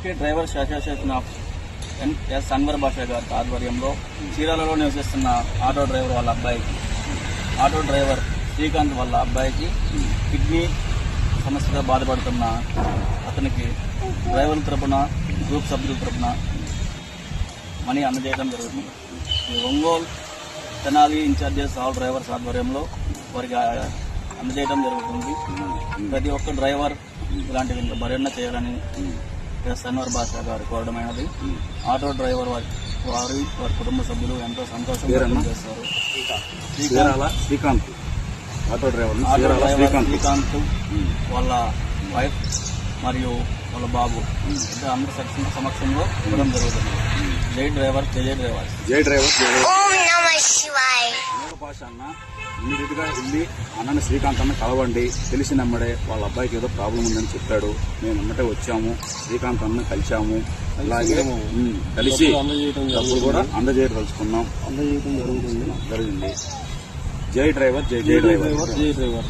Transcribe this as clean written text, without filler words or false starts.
AP drivers association of S Anwar Basha గారి ఆధ్వర్యంలో చీరాలలో నివసిస్తున్న ఆటో డ్రైవర్ శ్రీకాంత్ వాళ్ళ అబ్బాయికి కిడ్నీ సమస్యగా బాధపడుతున్న అతనికి డ్రైవర్ల తరపున గ్రూప్ సభ్యుల తరపున మనీ అందజేయడం జరుగుతుంది. ఈ Ongole Tenali in-charges all drivers ఆధ్వర్యంలో వారికి అందజేయడం జరుగుతుంది. ప్రతి ఒక్క డ్రైవర్ ఇలాంటివి ఇంకా మరెన్నో చేయాలని ఎస్ అన్వర్ బాషా గారు కోరడమైనది. ఆటో డ్రైవర్ వారి కుటుంబ సభ్యులు ఎంతో సంతోషం వ్యక్తం చేస్తారు. శ్రీకాంత్ వాళ్ళ వైఫ్ మరియు వాళ్ళ బాబు అందరి సమక్షంలో ఇవ్వడం జరుగుతుంది. జై డ్రైవర్ జై డ్రైవర్ జై డ్రైవర్ భాష అన్న ఇమ్మీడియట్ గా వెళ్ళి అన్నని శ్రీకాంత్ అన్న కలవండి. తెలిసినమ్మడే వాళ్ళ అబ్బాయికి ఏదో ప్రాబ్లం ఉందని చెప్పాడు. మేము అమ్మటే వచ్చాము, శ్రీకాంత్ అన్న కలిసాము. అలాగే కలిసి డబ్బులు కూడా అందజేయదలుచుకున్నాం. జరిగింది. జై డ్రైవర్ జై డ్రైవర్.